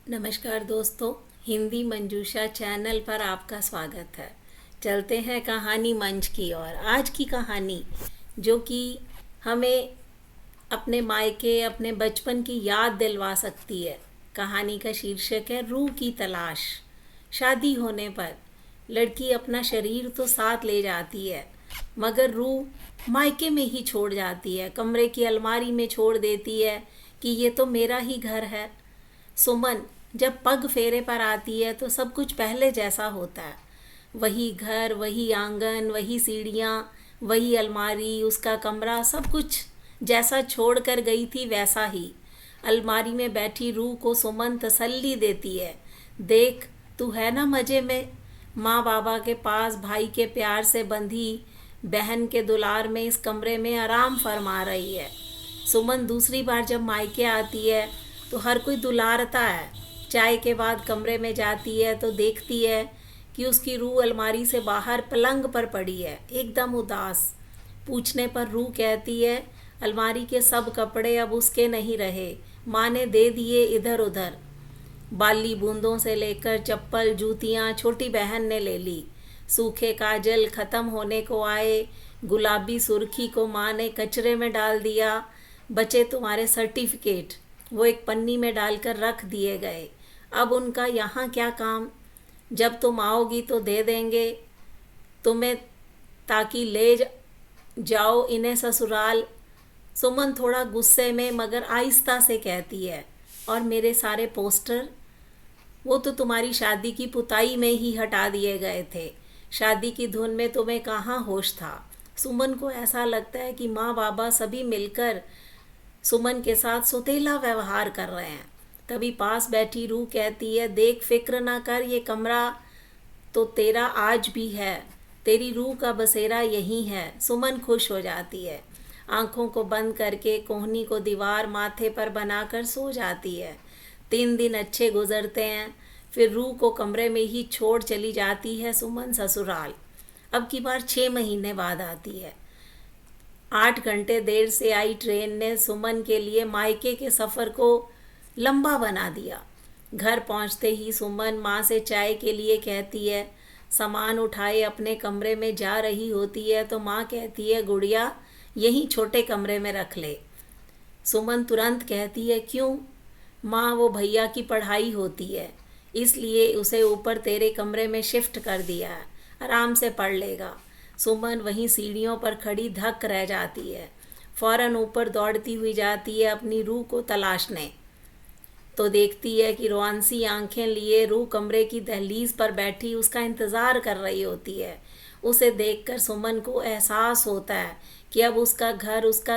नमस्कार दोस्तों, हिंदी मंजूषा चैनल पर आपका स्वागत है। चलते हैं कहानी मंच की ओर। आज की कहानी जो कि हमें अपने मायके, अपने बचपन की याद दिलवा सकती है। कहानी का शीर्षक है रूह की तलाश। शादी होने पर लड़की अपना शरीर तो साथ ले जाती है, मगर रूह मायके में ही छोड़ जाती है। कमरे की अलमारी में छोड़ देती है कि ये तो मेरा ही घर है। सुमन जब पग फेरे पर आती है तो सब कुछ पहले जैसा होता है। वही घर, वही आंगन, वही सीढ़ियाँ, वही अलमारी, उसका कमरा, सब कुछ जैसा छोड़ कर गई थी वैसा ही। अलमारी में बैठी रूह को सुमन तसल्ली देती है, देख तू है ना मज़े में। माँ बाबा के पास भाई के प्यार से बंधी बहन के दुलार में इस कमरे में आराम फरमा रही है। सुमन दूसरी बार जब मायके आती है तो हर कोई दुलारता है। चाय के बाद कमरे में जाती है तो देखती है कि उसकी रूह अलमारी से बाहर पलंग पर पड़ी है, एकदम उदास। पूछने पर रूह कहती है अलमारी के सब कपड़े अब उसके नहीं रहे, माँ ने दे दिए इधर उधर। बाली बूंदों से लेकर चप्पल जूतियाँ छोटी बहन ने ले ली। सूखे काजल ख़त्म होने को आए, गुलाबी सुर्खी को माँ ने कचरे में डाल दिया। बचे तुम्हारे सर्टिफिकेट, वो एक पन्नी में डालकर रख दिए गए। अब उनका यहाँ क्या काम, जब तुम आओगी तो दे देंगे तुम्हें, ताकि जाओ इन्हें ससुराल। सुमन थोड़ा गुस्से में मगर आहिस्ता से कहती है, और मेरे सारे पोस्टर, वो तो तुम्हारी शादी की पुताई में ही हटा दिए गए थे। शादी की धुन में तुम्हें कहाँ होश था। सुमन को ऐसा लगता है कि माँ बाबा सभी मिलकर सुमन के साथ सौतेला व्यवहार कर रहे हैं। तभी पास बैठी रूह कहती है, देख फिक्र ना कर, ये कमरा तो तेरा आज भी है, तेरी रूह का बसेरा यही है। सुमन खुश हो जाती है, आंखों को बंद करके कोहनी को दीवार माथे पर बनाकर सो जाती है। 3 दिन अच्छे गुजरते हैं, फिर रूह को कमरे में ही छोड़ चली जाती है सुमन ससुराल। अब की बार 6 महीने बाद आती है। 8 घंटे देर से आई ट्रेन ने सुमन के लिए मायके के सफ़र को लंबा बना दिया। घर पहुंचते ही सुमन माँ से चाय के लिए कहती है। सामान उठाए अपने कमरे में जा रही होती है तो माँ कहती है, गुड़िया यहीं छोटे कमरे में रख ले। सुमन तुरंत कहती है, क्यों माँ, वो भैया की पढ़ाई होती है, इसलिए उसे ऊपर तेरे कमरे में शिफ्ट कर दिया है, आराम से पढ़ लेगा। सुमन वहीं सीढ़ियों पर खड़ी धक रह जाती है। फौरन ऊपर दौड़ती हुई जाती है अपनी रूह को तलाशने, तो देखती है कि रोआंसी आंखें लिए रूह कमरे की दहलीज पर बैठी उसका इंतज़ार कर रही होती है। उसे देखकर सुमन को एहसास होता है कि अब उसका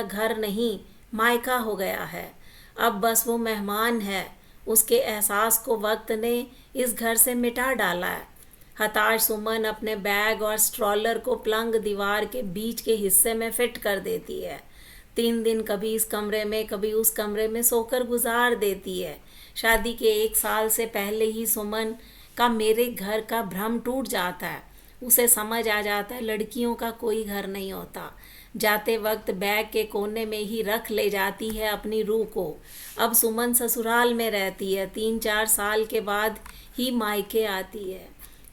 घर नहीं, मायका हो गया है। अब बस वो मेहमान है। उसके एहसास को वक्त ने इस घर से मिटा डाला है। हताश सुमन अपने बैग और स्ट्रॉलर को पलंग दीवार के बीच के हिस्से में फिट कर देती है। 3 दिन कभी इस कमरे में कभी उस कमरे में सोकर गुजार देती है। शादी के 1 साल से पहले ही सुमन का मेरे घर का भ्रम टूट जाता है। उसे समझ आ जाता है लड़कियों का कोई घर नहीं होता। जाते वक्त बैग के कोने में ही रख ले जाती है अपनी रूह को। अब सुमन ससुराल में रहती है। 3-4 साल के बाद ही मायके आती है,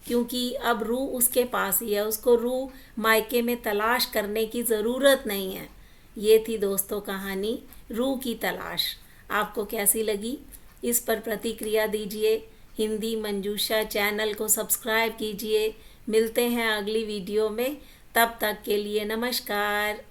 क्योंकि अब रूह उसके पास ही है। उसको रूह मायके में तलाश करने की ज़रूरत नहीं है। ये थी दोस्तों कहानी रूह की तलाश। आपको कैसी लगी, इस पर प्रतिक्रिया दीजिए। हिंदी मंजूषा चैनल को सब्सक्राइब कीजिए। मिलते हैं अगली वीडियो में, तब तक के लिए नमस्कार।